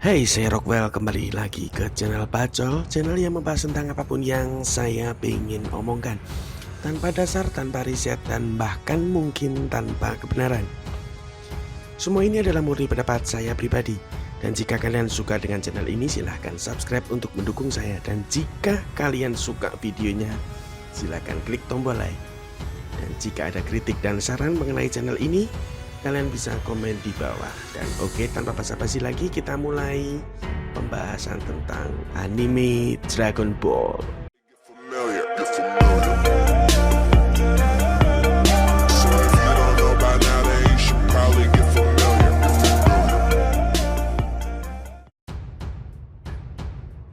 Hey, saya Rockwell kembali lagi ke channel Bacol, channel yang membahas tentang apapun yang saya pengen omongkan, tanpa dasar, tanpa riset, dan bahkan mungkin tanpa kebenaran. Semua ini adalah murni pendapat saya pribadi, dan jika kalian suka dengan channel ini silahkan subscribe untuk mendukung saya, dan jika kalian suka videonya silahkan klik tombol like. Dan jika ada kritik dan saran mengenai channel ini, kalian bisa komen di bawah. Dan oke, tanpa basa-basi lagi kita mulai pembahasan tentang anime Dragon Ball.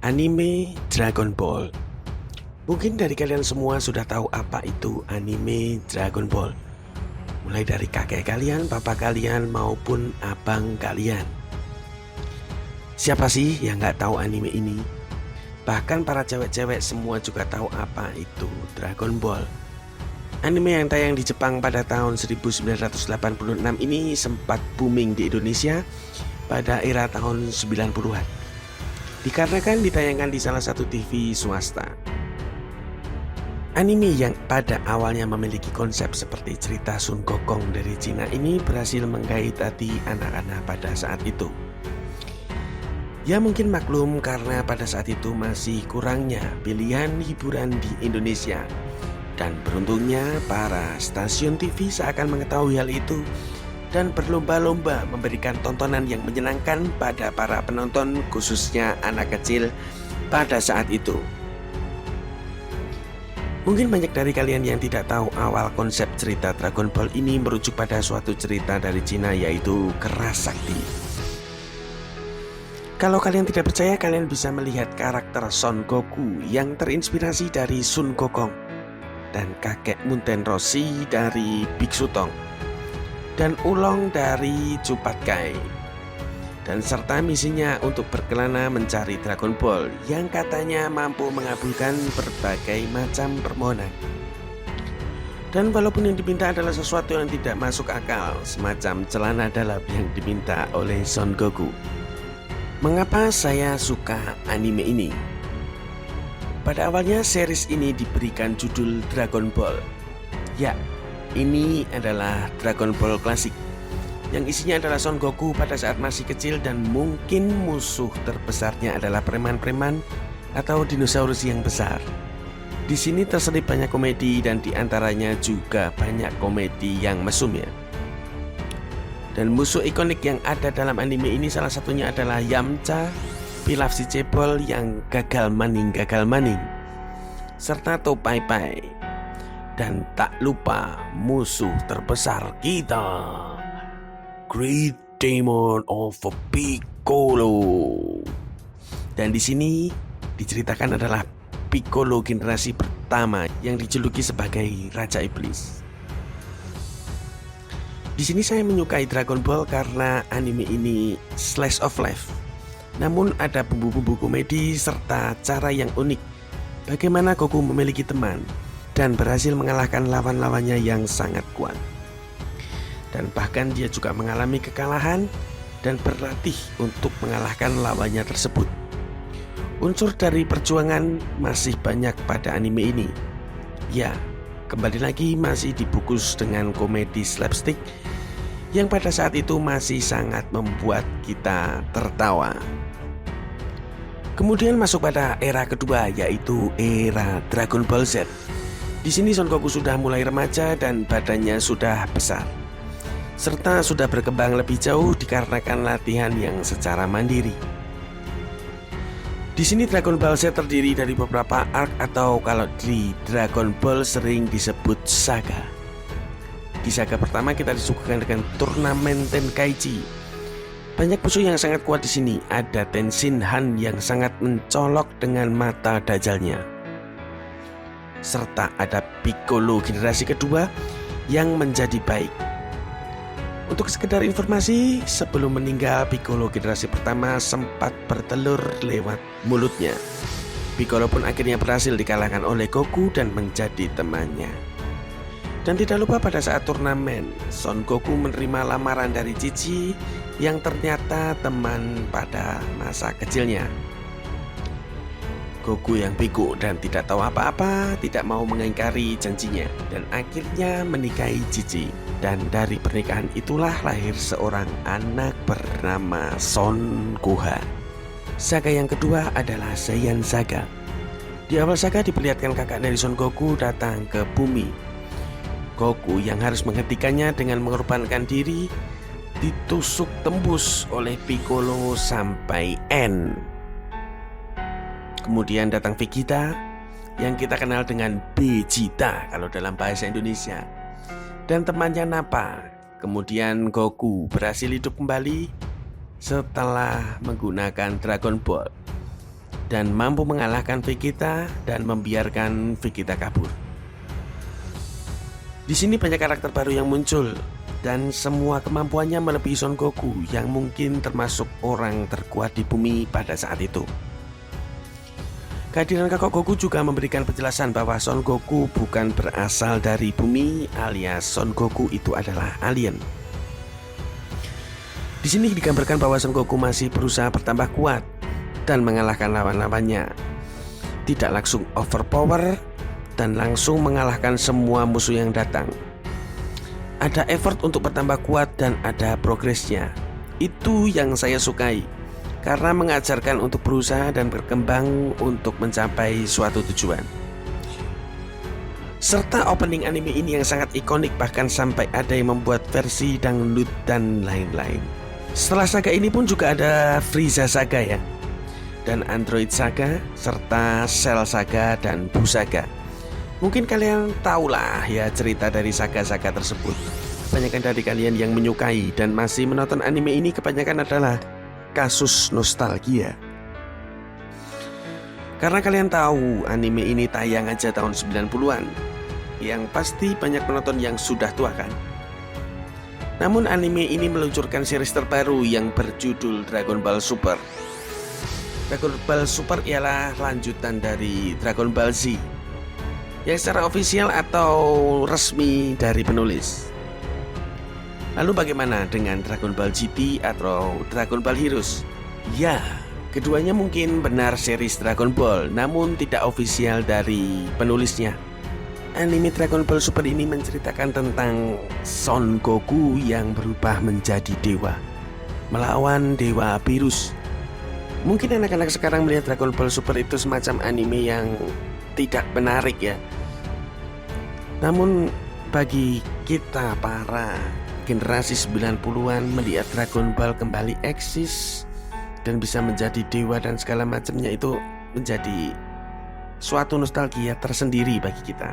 Anime Dragon Ball. Mungkin dari kalian semua sudah tahu apa itu anime Dragon Ball. Mulai dari kakek kalian, papa kalian, maupun abang kalian. Siapa sih yang nggak tahu anime ini? Bahkan para cewek-cewek semua juga tahu apa itu Dragon Ball. Anime yang tayang di Jepang pada tahun 1986 ini sempat booming di Indonesia pada era tahun 90-an. Dikarenakan ditayangkan di salah satu TV swasta. Anime yang pada awalnya memiliki konsep seperti cerita Sun Gokong dari Cina ini berhasil menggait hati anak-anak pada saat itu. Ya mungkin maklum karena pada saat itu masih kurangnya pilihan hiburan di Indonesia. Dan beruntungnya para stasiun TV seakan mengetahui hal itu dan berlomba-lomba memberikan tontonan yang menyenangkan pada para penonton, khususnya anak kecil pada saat itu. Mungkin banyak dari kalian yang tidak tahu awal konsep cerita Dragon Ball ini merujuk pada suatu cerita dari Cina, yaitu Keras Sakti. Kalau kalian tidak percaya, kalian bisa melihat karakter Son Goku yang terinspirasi dari Sun Gokong, dan kakek Muten Roshi dari Biksu Tong, dan Ulong dari Cupat Kai. Dan serta misinya untuk berkelana mencari Dragon Ball yang katanya mampu mengabulkan berbagai macam permohonan. Dan walaupun yang diminta adalah sesuatu yang tidak masuk akal, semacam celana dalam yang diminta oleh Son Goku. Mengapa saya suka anime ini? Pada awalnya series ini diberikan judul Dragon Ball. Ya, ini adalah Dragon Ball klasik, yang isinya adalah Son Goku pada saat masih kecil dan mungkin musuh terbesarnya adalah preman-preman atau dinosaurus yang besar. Di sini terselip banyak komedi dan diantaranya juga banyak komedi yang mesum ya. Dan musuh ikonik yang ada dalam anime ini salah satunya adalah Yamcha, Pilaf si Cebol yang gagal maning, serta Topai Pai. Dan tak lupa musuh terbesar kita, Great Demon of Piccolo. Dan di sini diceritakan adalah Piccolo generasi pertama yang dijuluki sebagai Raja Iblis. Di sini saya menyukai Dragon Ball karena anime ini slice of life. Namun ada bumbu-bumbu komedi serta cara yang unik. Bagaimana Goku memiliki teman dan berhasil mengalahkan lawan-lawannya yang sangat kuat. Dan bahkan dia juga mengalami kekalahan dan berlatih untuk mengalahkan lawannya tersebut. Unsur dari perjuangan masih banyak pada anime ini. Ya, kembali lagi masih dibungkus dengan komedi slapstick yang pada saat itu masih sangat membuat kita tertawa. Kemudian masuk pada era kedua, yaitu era Dragon Ball Z. Di sini Son Goku sudah mulai remaja dan badannya sudah besar, serta sudah berkembang lebih jauh dikarenakan latihan yang secara mandiri. Di sini Dragon Ball Z terdiri dari beberapa arc atau kalau di Dragon Ball sering disebut saga. Di saga pertama kita disuguhkan dengan turnamen Tenkaichi. Banyak musuh yang sangat kuat di sini. Ada Tenshin Han yang sangat mencolok dengan mata dajalnya. Serta ada Piccolo generasi kedua yang menjadi baik. Untuk sekedar informasi, sebelum meninggal Piccolo generasi pertama sempat bertelur lewat mulutnya. Piccolo pun akhirnya berhasil dikalahkan oleh Goku dan menjadi temannya. Dan tidak lupa pada saat turnamen, Son Goku menerima lamaran dari Chi-Chi yang ternyata teman pada masa kecilnya. Goku yang bego dan tidak tahu apa-apa tidak mau mengingkari janjinya dan akhirnya menikahi Chi-Chi. Dan dari pernikahan itulah lahir seorang anak bernama Son Gohan. Saga yang kedua adalah Saiyan Saga. Di awal saga diperlihatkan kakak dari Son Goku datang ke bumi. Goku yang harus menghentikannya dengan mengorbankan diri ditusuk tembus oleh Piccolo sampai N. Kemudian datang Vegeta yang kita kenal dengan Vegeta kalau dalam bahasa Indonesia, dan temannya Nappa. Kemudian Goku berhasil hidup kembali setelah menggunakan Dragon Ball dan mampu mengalahkan Vegeta dan membiarkan Vegeta kabur. Di sini banyak karakter baru yang muncul dan semua kemampuannya melebihi Son Goku yang mungkin termasuk orang terkuat di bumi pada saat itu. Kehadiran kakak Goku juga memberikan penjelasan bahwa Son Goku bukan berasal dari bumi, alias Son Goku itu adalah alien. Di sini digambarkan bahwa Son Goku masih berusaha bertambah kuat dan mengalahkan lawan-lawannya. Tidak langsung overpower dan langsung mengalahkan semua musuh yang datang. Ada effort untuk bertambah kuat dan ada progresnya. Itu yang saya sukai, karena mengajarkan untuk berusaha dan berkembang untuk mencapai suatu tujuan. Serta opening anime ini yang sangat ikonik, bahkan sampai ada yang membuat versi dangdut dan lain-lain. Setelah saga ini pun juga ada Frieza Saga ya, dan Android Saga, serta Cell Saga dan Buu Saga. Mungkin kalian tahulah ya cerita dari saga-saga tersebut. Kebanyakan dari kalian yang menyukai dan masih menonton anime ini kebanyakan adalah kasus nostalgia. Karena kalian tahu anime ini tayang aja tahun 90-an, yang pasti banyak penonton yang sudah tua kan. Namun anime ini meluncurkan series terbaru yang berjudul Dragon Ball Super. Dragon Ball Super ialah lanjutan dari Dragon Ball Z yang secara ofisial atau resmi dari penulis. Lalu bagaimana dengan Dragon Ball GT atau Dragon Ball Heroes? Ya, keduanya mungkin benar series Dragon Ball, namun tidak ofisial dari penulisnya. Anime Dragon Ball Super ini menceritakan tentang Son Goku yang berubah menjadi dewa, melawan Dewa Beerus. Mungkin anak-anak sekarang melihat Dragon Ball Super itu semacam anime yang tidak menarik ya. Namun bagi kita para generasi 90-an melihat Dragon Ball kembali eksis dan bisa menjadi dewa dan segala macamnya itu menjadi suatu nostalgia tersendiri bagi kita.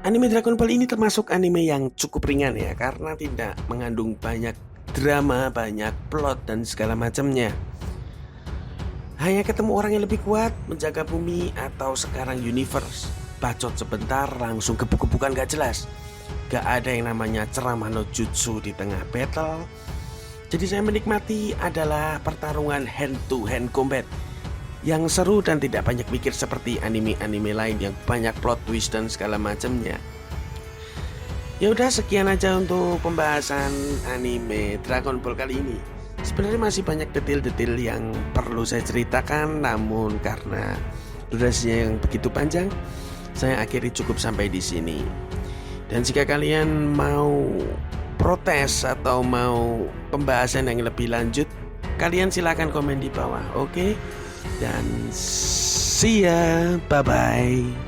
Anime Dragon Ball ini termasuk anime yang cukup ringan ya, karena tidak mengandung banyak drama, banyak plot dan segala macamnya. Hanya ketemu orang yang lebih kuat, menjaga bumi, atau sekarang universe. Bacot sebentar, langsung gebuk-gebukan gak jelas. Gak ada yang namanya ceramah no jutsu di tengah battle. Jadi saya menikmati adalah pertarungan hand to hand combat yang seru dan tidak banyak mikir seperti anime-anime lain yang banyak plot twist dan segala macamnya. Ya udah, sekian aja untuk pembahasan anime Dragon Ball kali ini. Sebenarnya masih banyak detail-detail yang perlu saya ceritakan, namun karena durasinya yang begitu panjang, saya akhiri cukup sampai di sini. Dan jika kalian mau protes atau mau pembahasan yang lebih lanjut, kalian silakan komen di bawah, oke? Dan see ya, bye-bye.